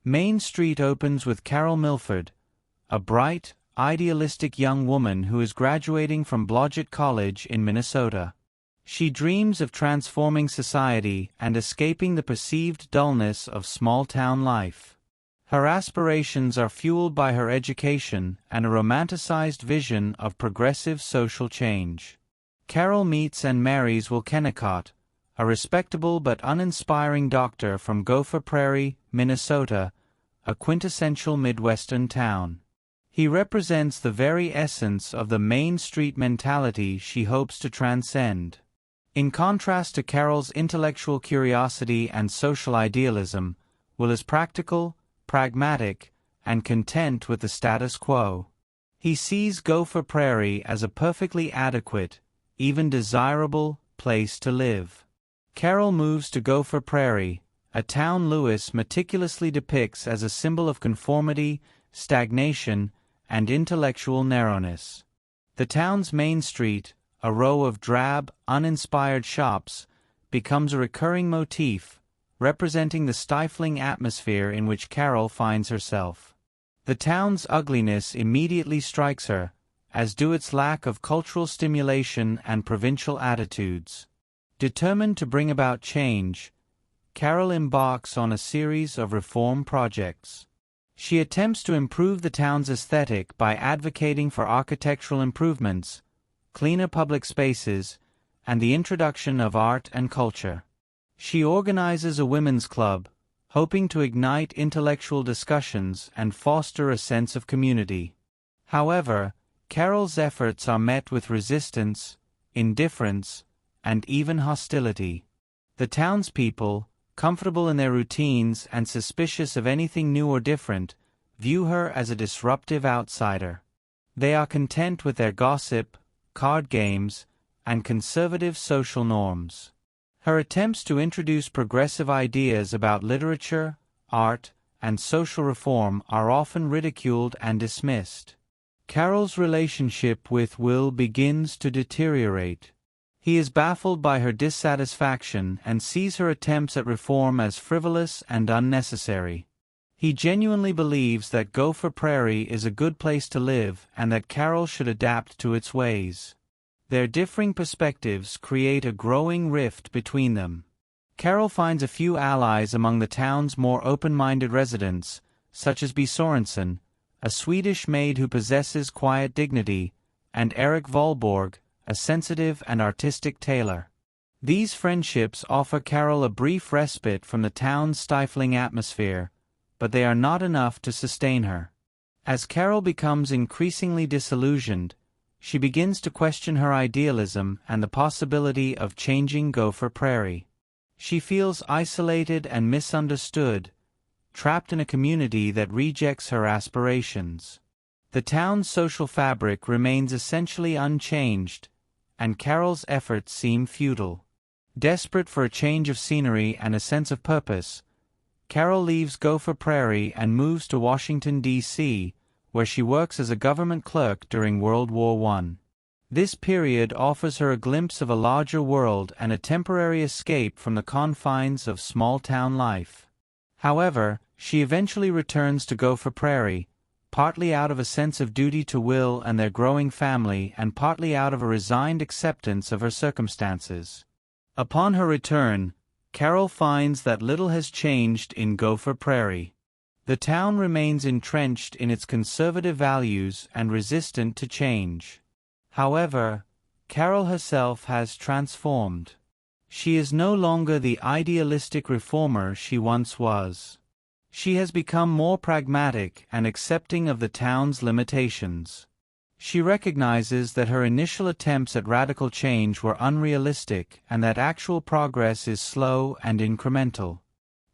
Main Street opens with Carol Milford, a bright, idealistic young woman who is graduating from Blodgett College in Minnesota. She dreams of transforming society and escaping the perceived dullness of small-town life. Her aspirations are fueled by her education and a romanticized vision of progressive social change. Carol meets and marries Will Kennicott, a respectable but uninspiring doctor from Gopher Prairie, Minnesota, a quintessential Midwestern town. He represents the very essence of the Main Street mentality she hopes to transcend. In contrast to Carol's intellectual curiosity and social idealism, Will is practical, pragmatic, and content with the status quo. He sees Gopher Prairie as a perfectly adequate, even desirable, place to live. Carol moves to Gopher Prairie, a town Lewis meticulously depicts as a symbol of conformity, stagnation, and intellectual narrowness. The town's main street, a row of drab, uninspired shops, becomes a recurring motif, representing the stifling atmosphere in which Carol finds herself. The town's ugliness immediately strikes her, as do its lack of cultural stimulation and provincial attitudes. Determined to bring about change, Carol embarks on a series of reform projects. She attempts to improve the town's aesthetic by advocating for architectural improvements, cleaner public spaces, and the introduction of art and culture. She organizes a women's club, hoping to ignite intellectual discussions and foster a sense of community. However, Carol's efforts are met with resistance, indifference, and even hostility. The townspeople, comfortable in their routines and suspicious of anything new or different, view her as a disruptive outsider. They are content with their gossip, card games, and conservative social norms. Her attempts to introduce progressive ideas about literature, art, and social reform are often ridiculed and dismissed. Carol's relationship with Will begins to deteriorate. He is baffled by her dissatisfaction and sees her attempts at reform as frivolous and unnecessary. He genuinely believes that Gopher Prairie is a good place to live and that Carol should adapt to its ways. Their differing perspectives create a growing rift between them. Carol finds a few allies among the town's more open-minded residents, such as B. Sorensen, a Swedish maid who possesses quiet dignity, and Eric Valborg, a sensitive and artistic tailor. These friendships offer Carol a brief respite from the town's stifling atmosphere, but they are not enough to sustain her. As Carol becomes increasingly disillusioned, she begins to question her idealism and the possibility of changing Gopher Prairie. She feels isolated and misunderstood, trapped in a community that rejects her aspirations. The town's social fabric remains essentially unchanged, and Carol's efforts seem futile. Desperate for a change of scenery and a sense of purpose, Carol leaves Gopher Prairie and moves to Washington, D.C., where she works as a government clerk during World War I. This period offers her a glimpse of a larger world and a temporary escape from the confines of small-town life. However, she eventually returns to Gopher Prairie, partly out of a sense of duty to Will and their growing family and partly out of a resigned acceptance of her circumstances. Upon her return, Carol finds that little has changed in Gopher Prairie. The town remains entrenched in its conservative values and resistant to change. However, Carol herself has transformed. She is no longer the idealistic reformer she once was. She has become more pragmatic and accepting of the town's limitations. She recognizes that her initial attempts at radical change were unrealistic and that actual progress is slow and incremental.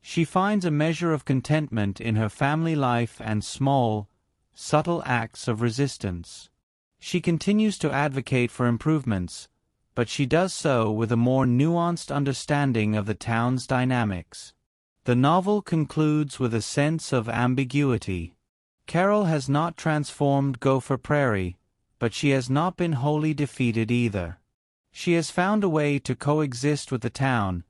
She finds a measure of contentment in her family life and small, subtle acts of resistance. She continues to advocate for improvements, but she does so with a more nuanced understanding of the town's dynamics. The novel concludes with a sense of ambiguity. Carol has not transformed Gopher Prairie, but she has not been wholly defeated either. She has found a way to coexist with the town,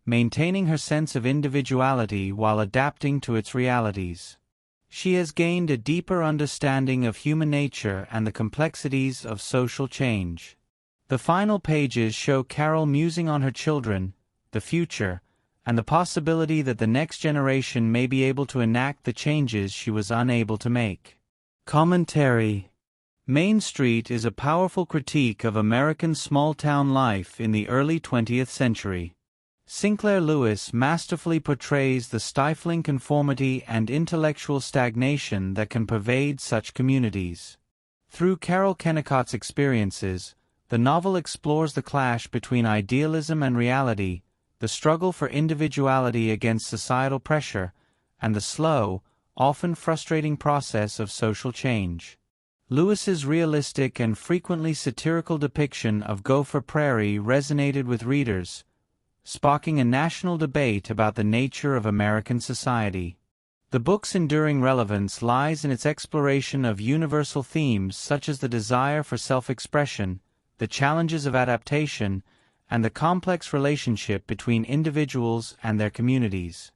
maintaining her sense of individuality while adapting to its realities. She has gained a deeper understanding of human nature and the complexities of social change. The final pages show Carol musing on her children, the future, and the possibility that the next generation may be able to enact the changes she was unable to make. Commentary. Main Street is a powerful critique of American small-town life in the early 20th century. Sinclair Lewis masterfully portrays the stifling conformity and intellectual stagnation that can pervade such communities. Through Carol Kennicott's experiences, the novel explores the clash between idealism and reality, the struggle for individuality against societal pressure, and the slow, often frustrating process of social change. Lewis's realistic and frequently satirical depiction of Gopher Prairie resonated with readers, sparking a national debate about the nature of American society. The book's enduring relevance lies in its exploration of universal themes such as the desire for self-expression, the challenges of adaptation, and the complex relationship between individuals and their communities.